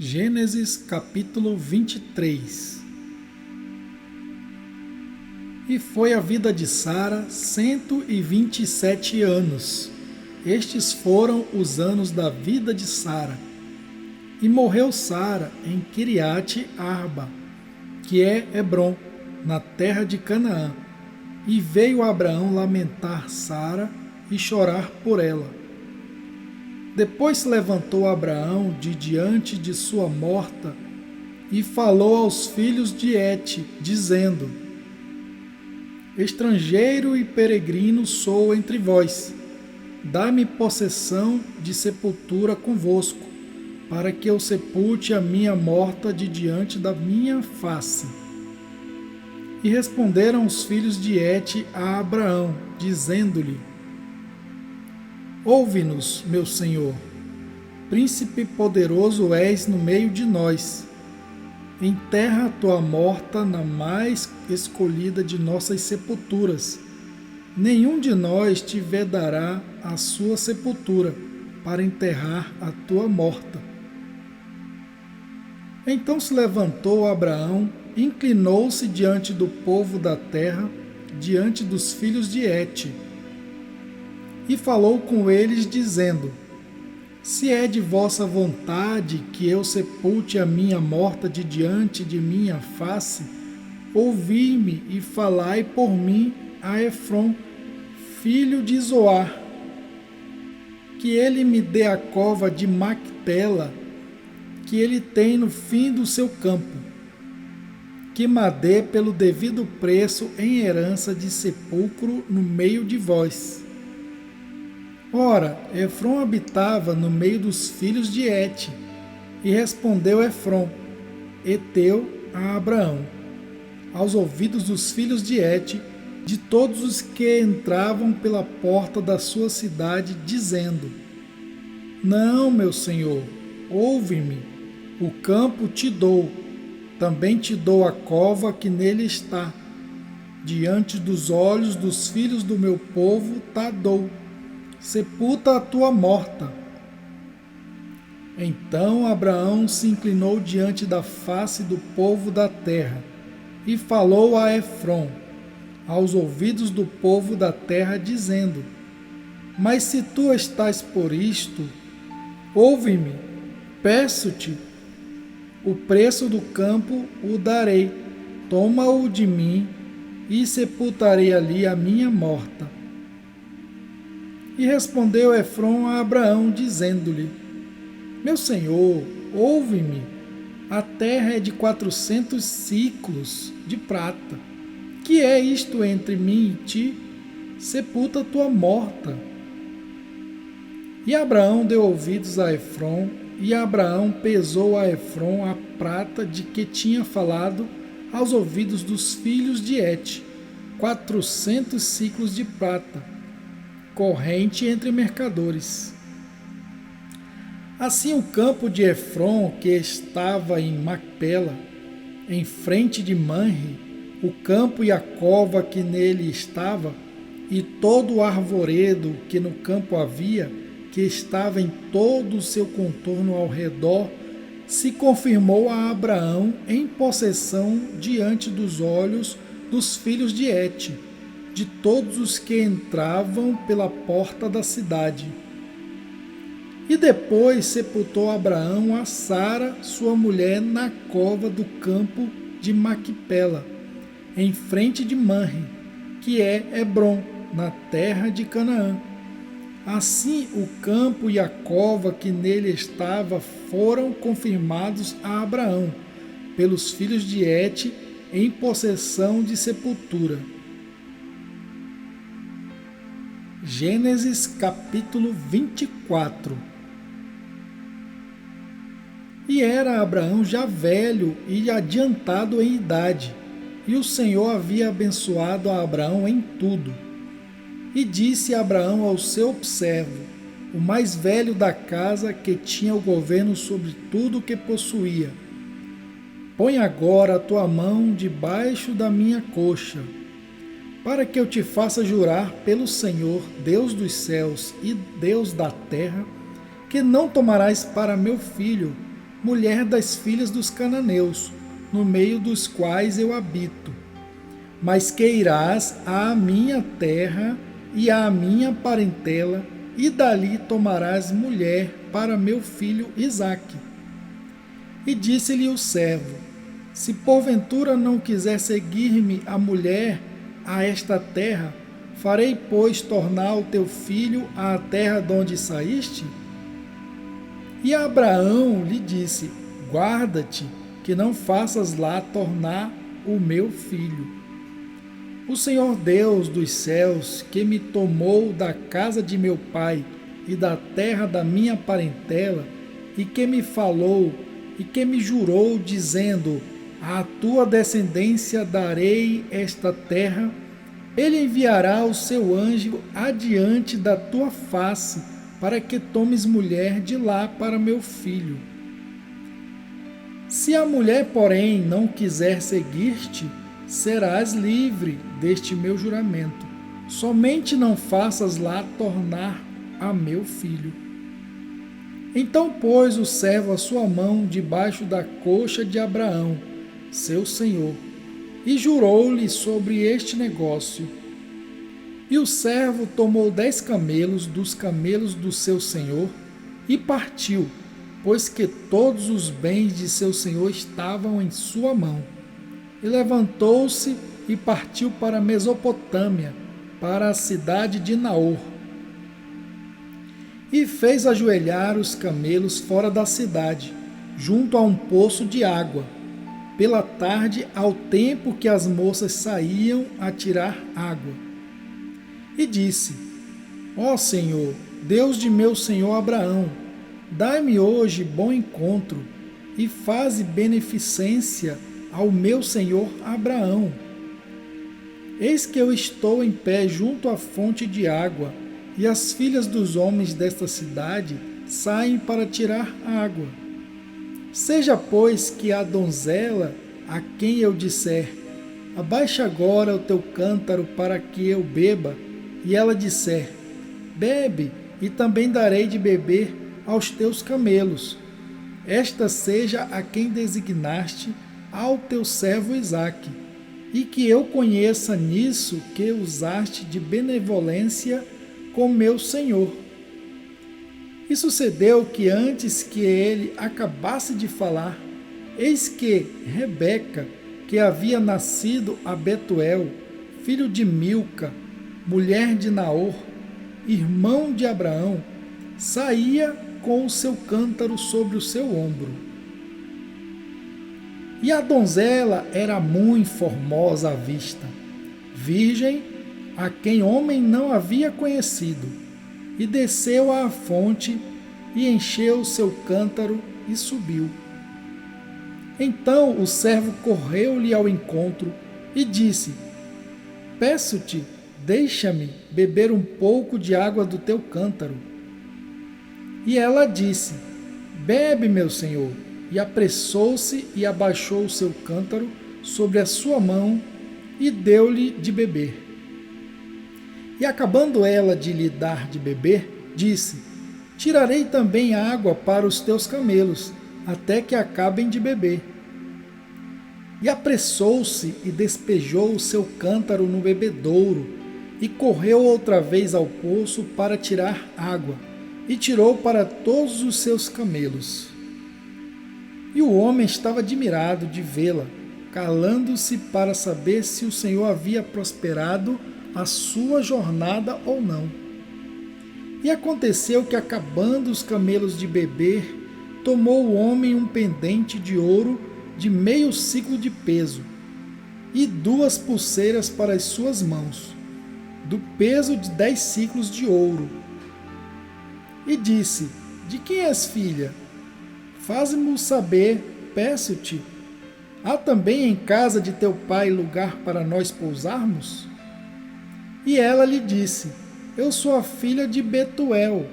Gênesis capítulo 23. E foi a vida de Sara 127 anos. Estes foram os anos da vida de Sara. E morreu Sara em Quiriate Arba, que é Hebrom, na terra de Canaã. E veio Abraão lamentar Sara e chorar por ela. Depois se levantou Abraão de diante de sua morta e falou aos filhos de Et, dizendo: Estrangeiro e peregrino sou entre vós. Dá-me possessão de sepultura convosco, para que eu sepulte a minha morta de diante da minha face. E responderam os filhos de Et a Abraão, dizendo-lhe: Ouve-nos, meu senhor, príncipe poderoso és no meio de nós. Enterra a tua morta na mais escolhida de nossas sepulturas. Nenhum de nós te vedará a sua sepultura para enterrar a tua morta. Então se levantou Abraão, inclinou-se diante do povo da terra, diante dos filhos de Et, e falou com eles, dizendo: Se é de vossa vontade que eu sepulte a minha morta de diante de minha face, ouvi-me e falai por mim a Efrom, filho de Zoar, que ele me dê a cova de Macpela, que ele tem no fim do seu campo, que me dê pelo devido preço em herança de sepulcro no meio de vós. Ora, Efrom habitava no meio dos filhos de Et, e respondeu Efrom, heteu, a Abraão, aos ouvidos dos filhos de Et, de todos os que entravam pela porta da sua cidade, dizendo: Não, meu senhor, ouve-me, o campo te dou, também te dou a cova que nele está, diante dos olhos dos filhos do meu povo ta dou. Sepulta a tua morta. Então Abraão se inclinou diante da face do povo da terra e falou a Efrom, aos ouvidos do povo da terra, dizendo: Mas se tu estás por isto, ouve-me, peço-te, o preço do campo o darei, toma-o de mim e sepultarei ali a minha morta. E respondeu Efrom a Abraão, dizendo-lhe: Meu senhor, ouve-me, a terra é de 400 siclos de prata. Que é isto entre mim e ti? Sepulta a tua morta. E Abraão deu ouvidos a Efrom, e Abraão pesou a Efrom a prata de que tinha falado aos ouvidos dos filhos de Et, 400 siclos de prata, corrente entre mercadores. Assim o campo de Efrom, que estava em Macpela, em frente de Manre, o campo e a cova que nele estava, e todo o arvoredo que no campo havia, que estava em todo o seu contorno ao redor, se confirmou a Abraão em possessão diante dos olhos dos filhos de Et, de todos os que entravam pela porta da cidade. E depois sepultou Abraão a Sara, sua mulher, na cova do campo de Macpela, em frente de Manre, que é Hebrom, na terra de Canaã. Assim o campo e a cova que nele estava foram confirmados a Abraão, pelos filhos de Et, em possessão de sepultura. Gênesis capítulo 24. E era Abraão já velho e adiantado em idade, e o Senhor havia abençoado a Abraão em tudo. E disse Abraão ao seu servo, o mais velho da casa, que tinha o governo sobre tudo o que possuía: Põe agora a tua mão debaixo da minha coxa, para que eu te faça jurar pelo Senhor, Deus dos céus e Deus da terra, que não tomarás para meu filho mulher das filhas dos cananeus, no meio dos quais eu habito. Mas que irás à minha terra e à minha parentela, e dali tomarás mulher para meu filho Isaque. E disse-lhe o servo: Se porventura não quiser seguir-me a mulher a esta terra, farei, pois, tornar o teu filho à terra de onde saíste? E Abraão lhe disse: Guarda-te, que não faças lá tornar o meu filho. O Senhor Deus dos céus, que me tomou da casa de meu pai e da terra da minha parentela, e que me falou e que me jurou, dizendo: À tua descendência darei esta terra, ele enviará o seu anjo adiante da tua face, para que tomes mulher de lá para meu filho. Se a mulher, porém, não quiser seguir-te, serás livre deste meu juramento. Somente não faças lá tornar a meu filho. Então pôs o servo a sua mão debaixo da coxa de Abraão, seu senhor, e jurou-lhe sobre este negócio. E o servo tomou 10 camelos dos camelos do seu senhor e partiu, pois que todos os bens de seu senhor estavam em sua mão. E levantou-se e partiu para a Mesopotâmia, para a cidade de Naor. E fez ajoelhar os camelos fora da cidade, junto a um poço de água, pela tarde, ao tempo que as moças saíam a tirar água. E disse: Ó Senhor, Deus de meu senhor Abraão, dai-me hoje bom encontro, e faze beneficência ao meu senhor Abraão. Eis que eu estou em pé junto à fonte de água, e as filhas dos homens desta cidade saem para tirar água. Seja, pois, que a donzela, a quem eu disser: Abaixa agora o teu cântaro para que eu beba, e ela disser: Bebe, e também darei de beber aos teus camelos. Esta seja a quem designaste ao teu servo Isaque, e que eu conheça nisso que usaste de benevolência com meu senhor. E sucedeu que antes que ele acabasse de falar, eis que Rebeca, que havia nascido a Betuel, filho de Milca, mulher de Naor, irmão de Abraão, saía com o seu cântaro sobre o seu ombro. E a donzela era muito formosa à vista, virgem, a quem homem não havia conhecido, e desceu à fonte e encheu o seu cântaro e subiu. Então o servo correu-lhe ao encontro e disse: Peço-te, deixa-me beber um pouco de água do teu cântaro. E ela disse: Bebe, meu senhor. E apressou-se e abaixou o seu cântaro sobre a sua mão e deu-lhe de beber. E acabando ela de lhe dar de beber, disse: Tirarei também água para os teus camelos, até que acabem de beber. E apressou-se e despejou o seu cântaro no bebedouro, e correu outra vez ao poço para tirar água, e tirou para todos os seus camelos. E o homem estava admirado de vê-la, calando-se para saber se o Senhor havia prosperado a sua jornada ou não. E aconteceu que, acabando os camelos de beber, tomou o homem um pendente de ouro de meio siclo de peso, e 2 pulseiras para as suas mãos, do peso de 10 siclos de ouro. E disse: De quem és filha? Faze-mo saber, peço-te. Há também em casa de teu pai lugar para nós pousarmos? E ela lhe disse: Eu sou a filha de Betuel,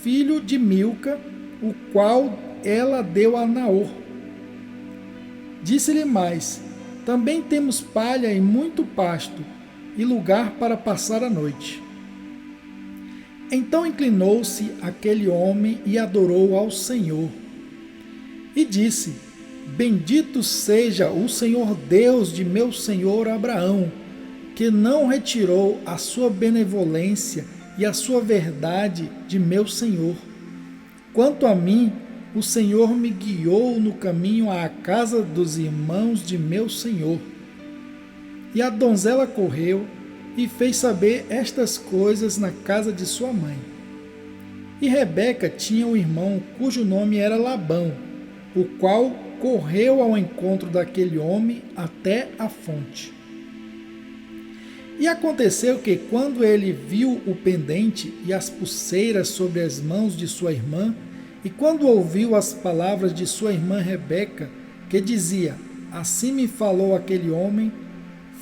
filho de Milca, o qual ela deu a Naor. Disse-lhe mais: Também temos palha e muito pasto, e lugar para passar a noite. Então inclinou-se aquele homem e adorou ao Senhor. e disse: Bendito seja o Senhor Deus de meu senhor Abraão, que não retirou a sua benevolência e a sua verdade de meu senhor. Quanto a mim, o Senhor me guiou no caminho à casa dos irmãos de meu senhor. E a donzela correu e fez saber estas coisas na casa de sua mãe. E Rebeca tinha um irmão cujo nome era Labão, o qual correu ao encontro daquele homem até a fonte. E aconteceu que, quando ele viu o pendente e as pulseiras sobre as mãos de sua irmã, e quando ouviu as palavras de sua irmã Rebeca, que dizia: Assim me falou aquele homem,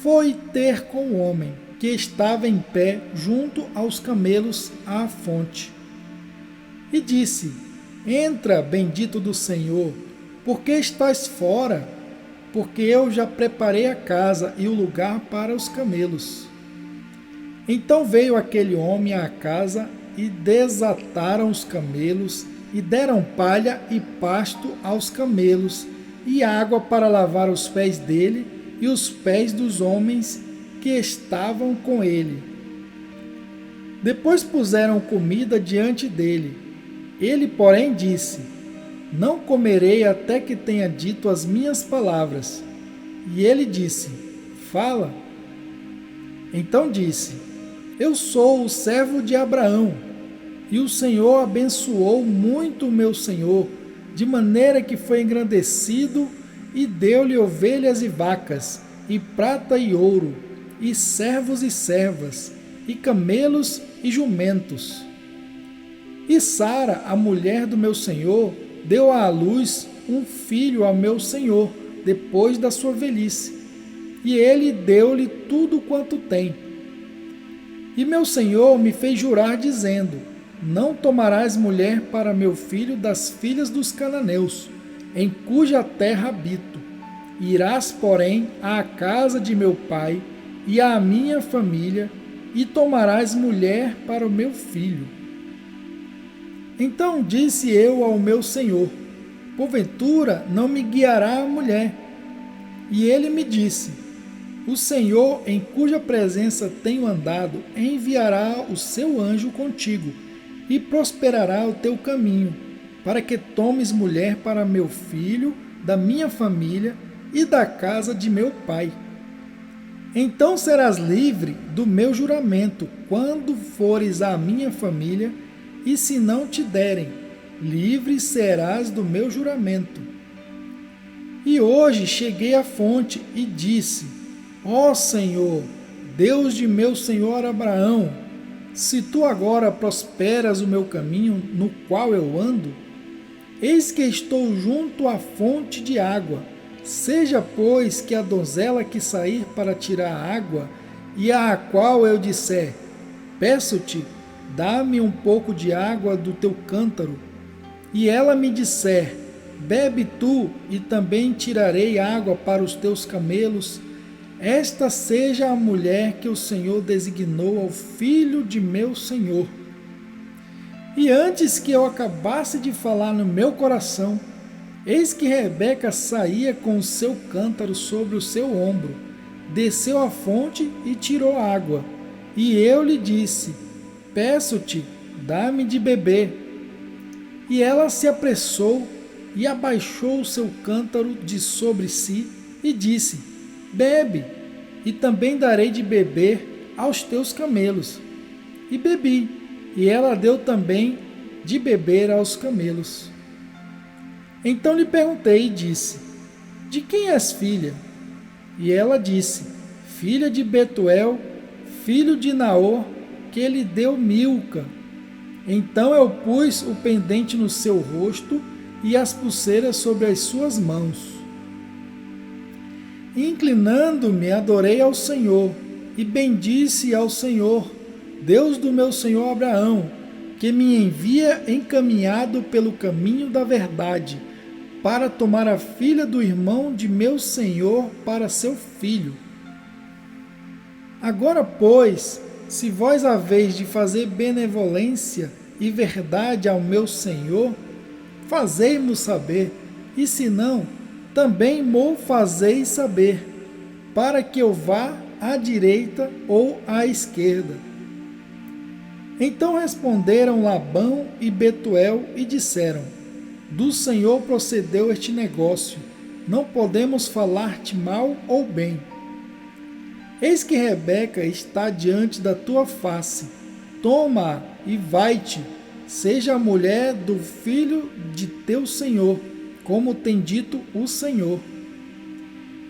foi ter com o homem, que estava em pé junto aos camelos à fonte. E disse: Entra, bendito do Senhor, porque estás fora? Porque eu já preparei a casa e o lugar para os camelos. Então veio aquele homem à casa e desataram os camelos e deram palha e pasto aos camelos e água para lavar os pés dele e os pés dos homens que estavam com ele. Depois puseram comida diante dele. Ele, porém, disse: Não comerei até que tenha dito as minhas palavras. E ele disse: Fala. Então disse: Eu sou o servo de Abraão, e o Senhor abençoou muito o meu senhor, de maneira que foi engrandecido e deu-lhe ovelhas e vacas, e prata e ouro, e servos e servas, e camelos e jumentos. E Sara, a mulher do meu senhor, deu à luz um filho ao meu senhor, depois da sua velhice, e ele deu-lhe tudo quanto tem. E meu senhor me fez jurar, dizendo: Não tomarás mulher para meu filho das filhas dos cananeus, em cuja terra habito. Irás, porém, à casa de meu pai e à minha família, e tomarás mulher para o meu filho. Então disse eu ao meu senhor: Porventura não me guiará a mulher? E ele me disse: O Senhor, em cuja presença tenho andado, enviará o seu anjo contigo, e prosperará o teu caminho, para que tomes mulher para meu filho, da minha família e da casa de meu pai. Então serás livre do meu juramento, quando fores à minha família, e se não te derem, livre serás do meu juramento. E hoje cheguei à fonte e disse: Ó Senhor, Deus de meu senhor Abraão, se tu agora prosperas o meu caminho no qual eu ando, eis que estou junto à fonte de água. Seja, pois, que a donzela que sair para tirar água, e à qual eu disser: Peço-te, dá-me um pouco de água do teu cântaro, e ela me disser: Bebe tu, e também tirarei água para os teus camelos, esta seja a mulher que o Senhor designou ao filho de meu senhor. E antes que eu acabasse de falar no meu coração, eis que Rebeca saía com o seu cântaro sobre o seu ombro, desceu à fonte e tirou água. E eu lhe disse: Peço-te, dá-me de beber. E ela se apressou e abaixou o seu cântaro de sobre si e disse: Bebe, e também darei de beber aos teus camelos. E bebi, e ela deu também de beber aos camelos. Então lhe perguntei e disse: De quem és filha? E ela disse: Filha de Betuel, filho de Naor, que lhe deu Milca. Então eu pus o pendente no seu rosto e as pulseiras sobre as suas mãos. Inclinando-me, adorei ao Senhor e bendisse ao Senhor, Deus do meu senhor Abraão, que me envia encaminhado pelo caminho da verdade, para tomar a filha do irmão de meu senhor para seu filho. Agora, pois, se vós haveis de fazer benevolência e verdade ao meu senhor, fazei-mo saber, e se não, também mo fazeis saber, para que eu vá à direita ou à esquerda. Então responderam Labão e Betuel e disseram: do Senhor procedeu este negócio, não podemos falar-te mal ou bem. Eis que Rebeca está diante da tua face, toma-a e vai-te, seja a mulher do filho de teu senhor, como tem dito o Senhor.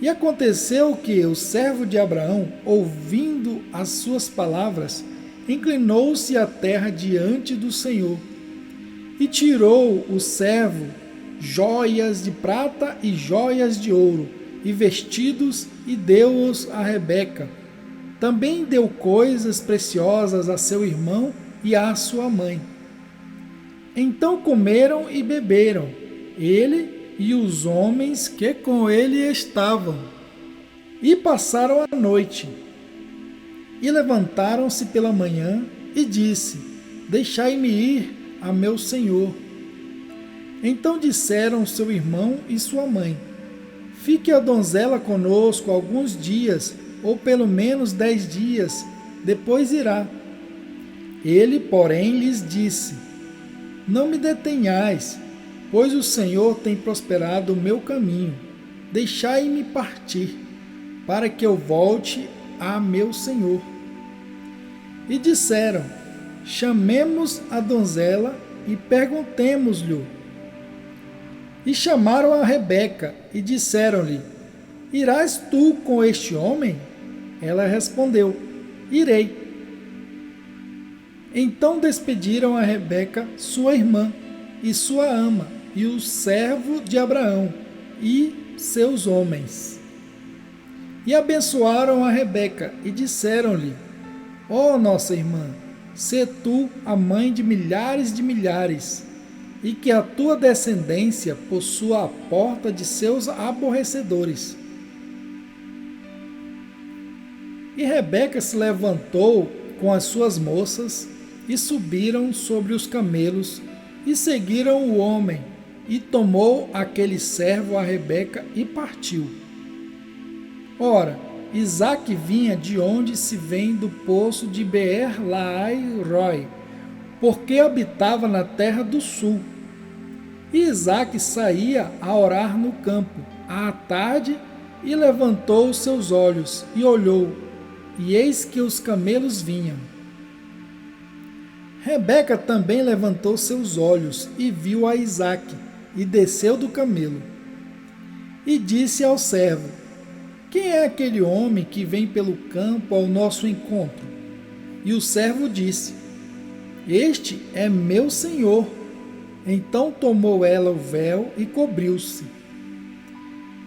E aconteceu que o servo de Abraão, ouvindo as suas palavras, inclinou-se à terra diante do Senhor. E tirou o servo joias de prata e joias de ouro, e vestidos, e deu-os a Rebeca. Também deu coisas preciosas a seu irmão e à sua mãe. Então comeram e beberam, ele e os homens que com ele estavam, e passaram a noite. E levantaram-se pela manhã, e disse: deixai-me ir a meu senhor. Então disseram seu irmão e sua mãe: fique a donzela conosco alguns dias, ou pelo menos 10 dias, depois irá. Ele, porém, lhes disse: não me detenhais, pois o Senhor tem prosperado o meu caminho. Deixai-me partir, para que eu volte a meu senhor. E disseram: chamemos a donzela e perguntemos-lhe. E chamaram a Rebeca e disseram-lhe: irás tu com este homem? Ela respondeu: irei. Então despediram a Rebeca, sua irmã, e sua ama, e o servo de Abraão, e seus homens. E abençoaram a Rebeca, e disseram-lhe: ó nossa irmã, sê tu a mãe de milhares, e que a tua descendência possua a porta de seus aborrecedores. E Rebeca se levantou com as suas moças, e subiram sobre os camelos, e seguiram o homem, e tomou aquele servo a Rebeca e partiu. Ora, Isaque vinha de onde se vem do poço de Beer-Lahai-Roi, porque habitava na terra do sul. E Isaque saía a orar no campo, à tarde, e levantou os seus olhos, e olhou, e eis que os camelos vinham. Rebeca também levantou seus olhos, e viu a Isaque, e desceu do camelo. E disse ao servo: quem é aquele homem que vem pelo campo ao nosso encontro? E o servo disse: este é meu senhor. Então tomou ela o véu e cobriu-se.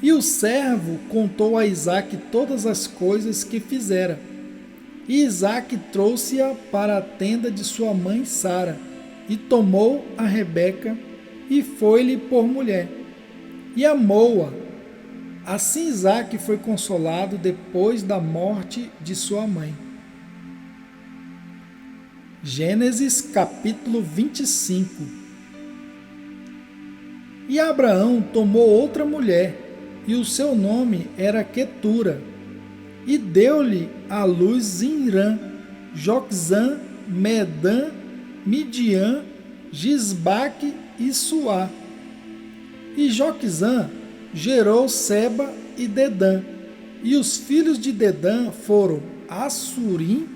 E o servo contou a Isaque todas as coisas que fizera. E Isaque trouxe-a para a tenda de sua mãe Sara, e tomou a Rebeca, e foi-lhe por mulher, e amou-a. Assim Isaque foi consolado depois da morte de sua mãe. Gênesis capítulo 25. E Abraão tomou outra mulher, e o seu nome era Quetura, e deu-lhe à luz Zinrã, Joquzã, Medã, Midian, Gisbaque e Suá. E Joquzã gerou Seba e Dedã, e os filhos de Dedã foram Assurim,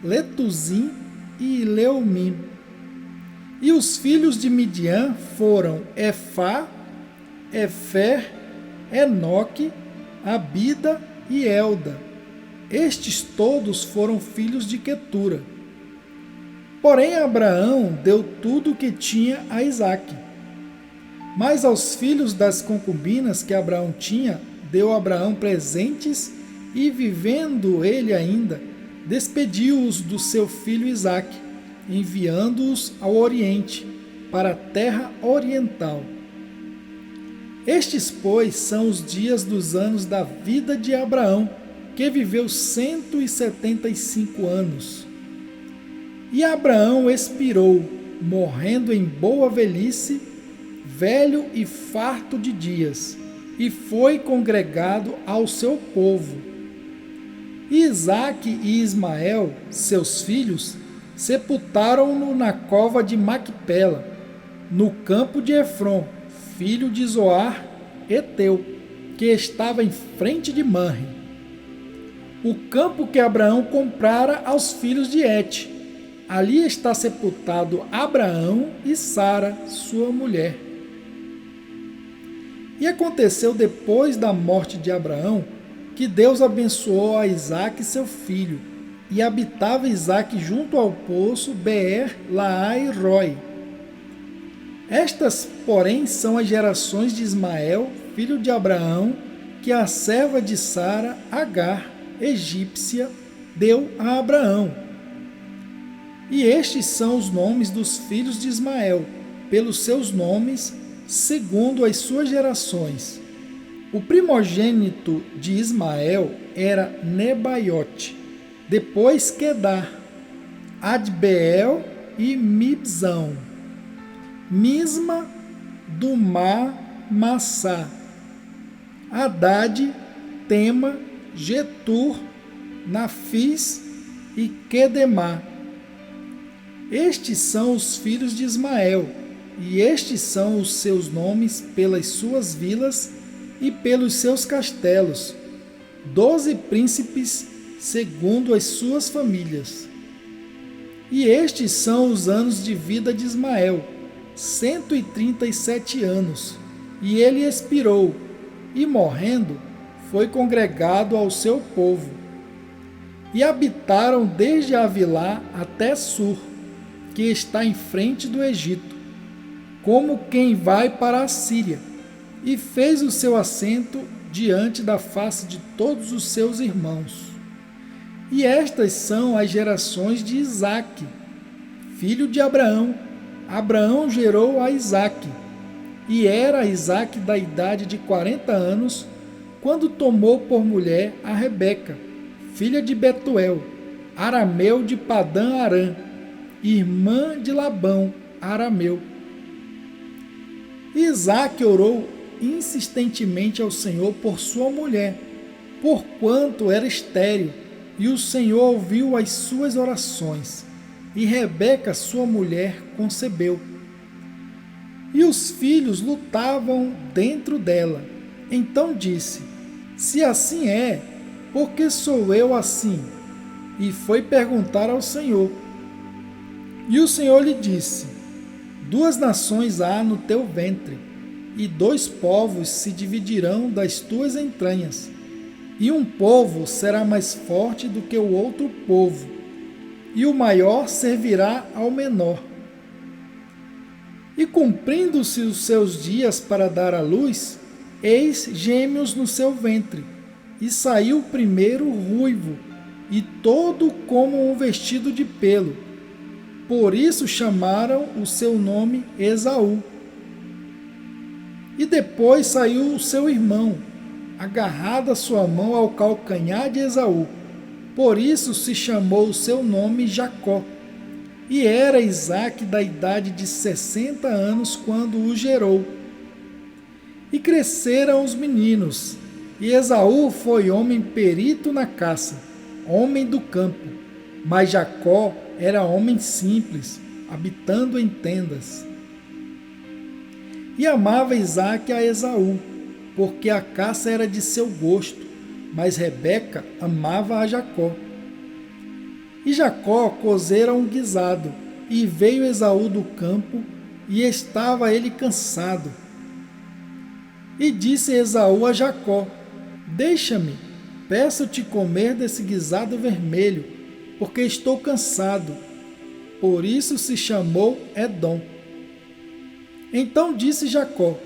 Letuzim e Leumim. E os filhos de Midian foram Efá, Efer, Enoque, Abida e Elda. Estes todos foram filhos de Quetura. Porém Abraão deu tudo o que tinha a Isaque. Mas aos filhos das concubinas que Abraão tinha, deu Abraão presentes, e vivendo ele ainda, despediu-os do seu filho Isaque, enviando-os ao oriente, para a terra oriental. Estes, pois, são os dias dos anos da vida de Abraão, que viveu 175 anos. E Abraão expirou, morrendo em boa velhice, velho e farto de dias, e foi congregado ao seu povo. E Isaque e Ismael, seus filhos, sepultaram-no na cova de Macpela, no campo de Efron, filho de Zoar, Eteu, que estava em frente de Manre, o campo que Abraão comprara aos filhos de Et. Ali está sepultado Abraão e Sara, sua mulher. E aconteceu depois da morte de Abraão, que Deus abençoou a Isaque seu filho, e habitava Isaque junto ao poço Beer-Lahai-Roi. Estas, porém, são as gerações de Ismael, filho de Abraão, que a serva de Sara, Agar, egípcia, deu a Abraão. E estes são os nomes dos filhos de Ismael, pelos seus nomes, segundo as suas gerações. O primogênito de Ismael era Nebaiote, depois Quedar, Adbeel e Mibzão, Misma, Dumá, Massá, Haddad, Tema, Getur, Nafis e Quedemá. Estes são os filhos de Ismael, e estes são os seus nomes pelas suas vilas e pelos seus castelos, 12 príncipes segundo as suas famílias. E estes são os anos de vida de Ismael, 137 anos, e ele expirou, e morrendo, foi congregado ao seu povo. E habitaram desde Avilá até Sur, que está em frente do Egito, como quem vai para a Síria, e fez o seu assento diante da face de todos os seus irmãos. E estas são as gerações de Isaque, filho de Abraão. Abraão gerou a Isaque, e era Isaque da idade de 40 anos, quando tomou por mulher a Rebeca, filha de Betuel, arameu de Padã-Arã, irmã de Labão, arameu. Isaque orou insistentemente ao Senhor por sua mulher, porquanto era estéril, e o Senhor ouviu as suas orações, e Rebeca, sua mulher, concebeu. E os filhos lutavam dentro dela. Então disse: se assim é, por que sou eu assim? E foi perguntar ao Senhor. E o Senhor lhe disse: 2 nações há no teu ventre, e 2 povos se dividirão das tuas entranhas, e um povo será mais forte do que o outro povo, e o maior servirá ao menor. E cumprindo-se os seus dias para dar à luz, eis gêmeos no seu ventre, e saiu o primeiro ruivo, e todo como um vestido de pelo. Por isso chamaram o seu nome Esaú. E depois saiu o seu irmão, agarrada sua mão ao calcanhar de Esaú. Por isso se chamou o seu nome Jacó. E era Isaque da idade de 60 anos quando o gerou. E cresceram os meninos, e Esaú foi homem perito na caça, homem do campo, mas Jacó era homem simples, habitando em tendas. E amava Isaque a Esaú, porque a caça era de seu gosto, mas Rebeca amava a Jacó. E Jacó cozera um guisado, e veio Esaú do campo, e estava ele cansado. E disse Esaú a Jacó: deixa-me, peço-te comer desse guisado vermelho, porque estou cansado. Por isso se chamou Edom. Então disse Jacó: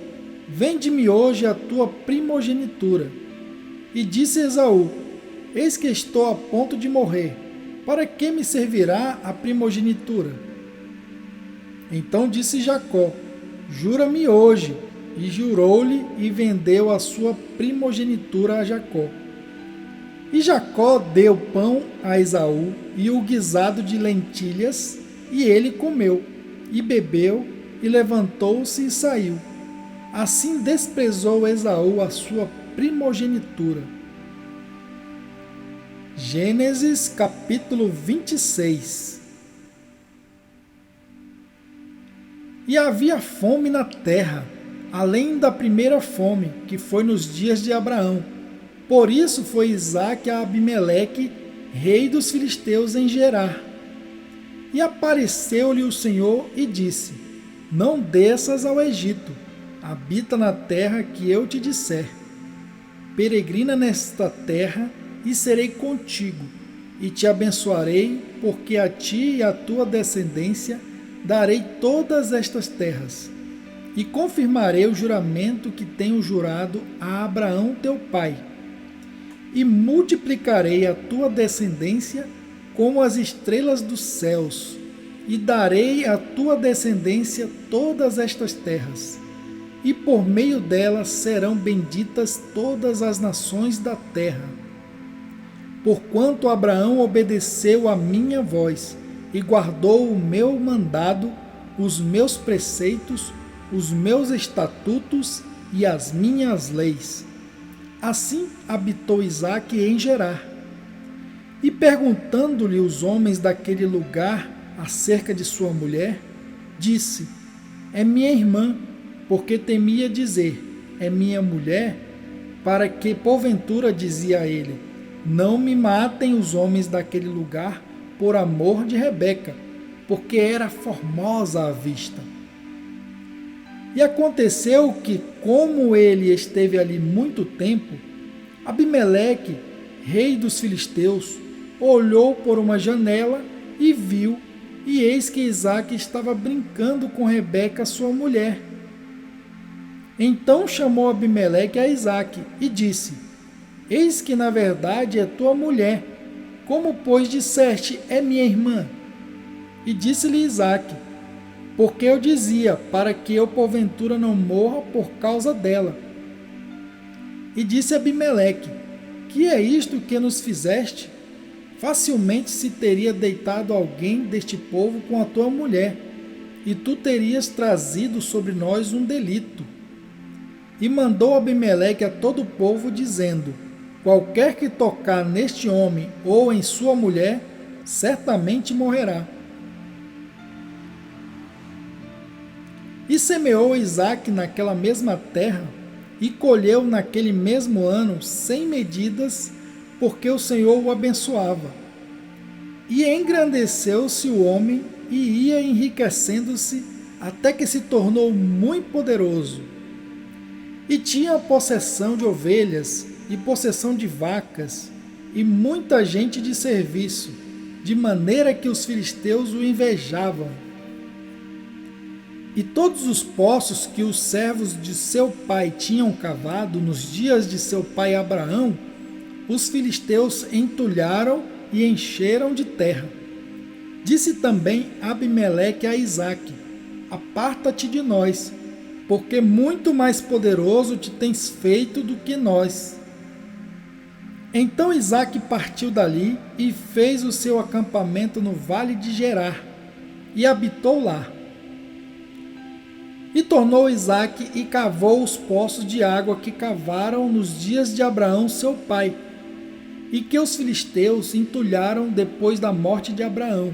vende-me hoje a tua primogenitura. E disse Esaú: eis que estou a ponto de morrer, para que me servirá a primogenitura? Então disse Jacó: jura-me hoje. E jurou-lhe e vendeu a sua primogenitura a Jacó. E Jacó deu pão a Esaú e o guisado de lentilhas, e ele comeu, e bebeu, e levantou-se e saiu. Assim desprezou Esaú a sua primogenitura. Gênesis capítulo 26. E havia fome na terra, além da primeira fome, que foi nos dias de Abraão. Por isso foi Isaque a Abimeleque, rei dos filisteus, em Gerar. E apareceu-lhe o Senhor e disse: Não desças ao Egito, habita na terra que eu te disser. Peregrina nesta terra, e serei contigo, e te abençoarei, porque a ti e à tua descendência darei todas estas terras. E confirmarei o juramento que tenho jurado a Abraão teu pai. E multiplicarei a tua descendência como as estrelas dos céus, e darei à tua descendência todas estas terras. E por meio delas serão benditas todas as nações da terra. Porquanto Abraão obedeceu a minha voz, e guardou o meu mandado, os meus preceitos, os meus estatutos e as minhas leis. Assim habitou Isaque em Gerar. E perguntando-lhe os homens daquele lugar acerca de sua mulher, disse: É minha irmã, porque temia dizer: É minha mulher, para que porventura dizia ele: Não me matem os homens daquele lugar por amor de Rebeca, porque era formosa à vista. E aconteceu que, como ele esteve ali muito tempo, Abimeleque, rei dos filisteus, olhou por uma janela e viu, e eis que Isaque estava brincando com Rebeca, sua mulher. Então chamou Abimeleque a Isaque e disse: Eis que na verdade é tua mulher. Como, pois, disseste: É minha irmã? E disse-lhe Isaque: Porque eu dizia, para que eu porventura não morra por causa dela. E disse Abimeleque: Que é isto que nos fizeste? Facilmente se teria deitado alguém deste povo com a tua mulher, e tu terias trazido sobre nós um delito. E mandou Abimeleque a todo o povo, dizendo: Qualquer que tocar neste homem ou em sua mulher, certamente morrerá. E semeou Isaque naquela mesma terra, e colheu naquele mesmo ano 100 medidas, porque o Senhor o abençoava. E engrandeceu-se o homem, e ia enriquecendo-se, até que se tornou muito poderoso. E tinha possessão de ovelhas, e possessão de vacas, e muita gente de serviço, de maneira que os filisteus o invejavam. E todos os poços que os servos de seu pai tinham cavado nos dias de seu pai Abraão, os filisteus entulharam e encheram de terra. Disse também Abimeleque a Isaque: Aparta-te de nós, porque muito mais poderoso te tens feito do que nós. Então Isaque partiu dali e fez o seu acampamento no vale de Gerar, e habitou lá. E tornou Isaque e cavou os poços de água que cavaram nos dias de Abraão seu pai, e que os filisteus entulharam depois da morte de Abraão,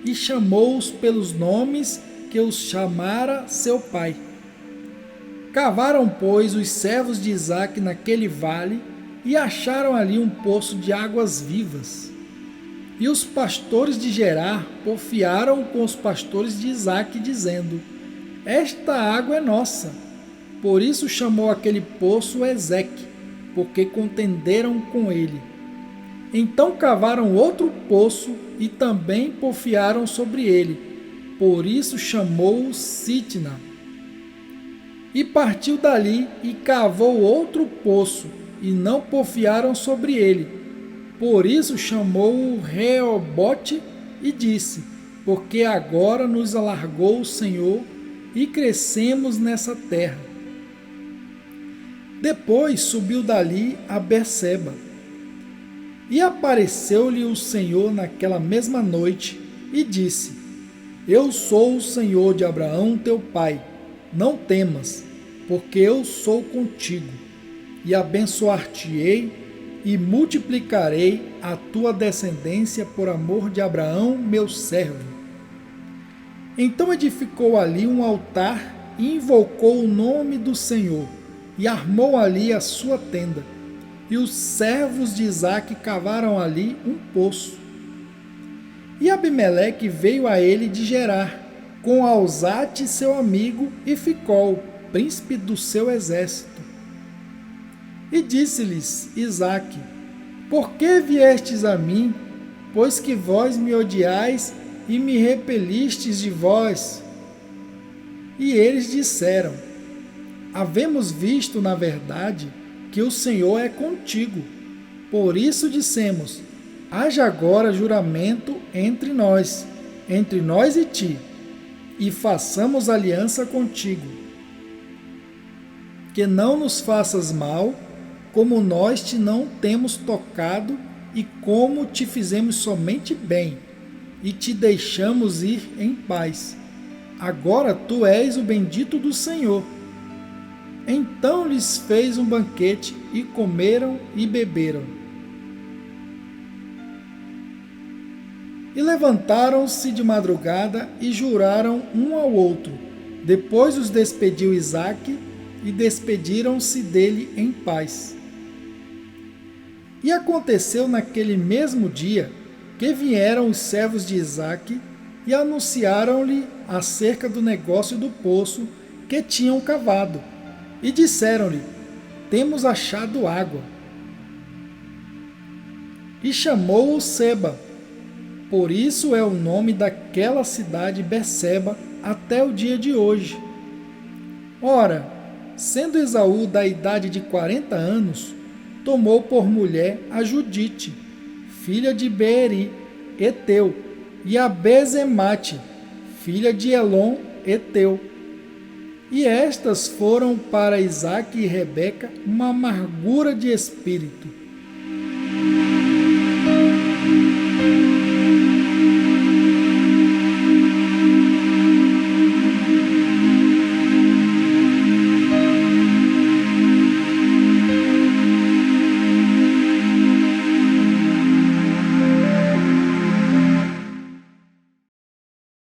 e chamou-os pelos nomes que os chamara seu pai. Cavaram, pois, os servos de Isaque naquele vale, e acharam ali um poço de águas vivas. E os pastores de Gerar porfiaram com os pastores de Isaque, dizendo: Esta água é nossa. Por isso chamou aquele poço Ezeque, porque contenderam com ele. Então cavaram outro poço e também porfiaram sobre ele. Por isso chamou-o Sitna. E partiu dali e cavou outro poço, e não porfiaram sobre ele. Por isso chamou-o Reobote e disse: Porque agora nos alargou o Senhor e crescemos nessa terra. Depois subiu dali a Berseba. E apareceu-lhe o Senhor naquela mesma noite e disse: Eu sou o Senhor de Abraão teu pai, não temas, porque eu sou contigo, e abençoar-te-ei e multiplicarei a tua descendência por amor de Abraão, meu servo. Então edificou ali um altar e invocou o nome do Senhor, e armou ali a sua tenda. E os servos de Isaque cavaram ali um poço. E Abimeleque veio a ele de Gerar, com Alzate seu amigo, e Ficol, príncipe do seu exército. E disse-lhes Isaque: Por que viestes a mim, pois que vós me odiais e me repelistes de vós? E eles disseram: Havemos visto, na verdade, que o Senhor é contigo. Por isso dissemos: haja agora juramento entre nós e ti, e façamos aliança contigo. Que não nos faças mal, como nós te não temos tocado e como te fizemos somente bem, e te deixamos ir em paz. Agora tu és o bendito do Senhor. Então lhes fez um banquete, e comeram e beberam. E levantaram-se de madrugada e juraram um ao outro. Depois os despediu Isaque, e despediram-se dele em paz. E aconteceu naquele mesmo dia que vieram os servos de Isaque e anunciaram-lhe acerca do negócio do poço que tinham cavado. E disseram-lhe: Temos achado água. E chamou-o Seba. Por isso é o nome daquela cidade Berseba até o dia de hoje. Ora, sendo Esaú da idade de 40 anos, tomou por mulher a Judite, filha de Beeri, Eteu, e a Bezemate, filha de Elon, Eteu. E estas foram para Isaque e Rebeca uma amargura de espírito,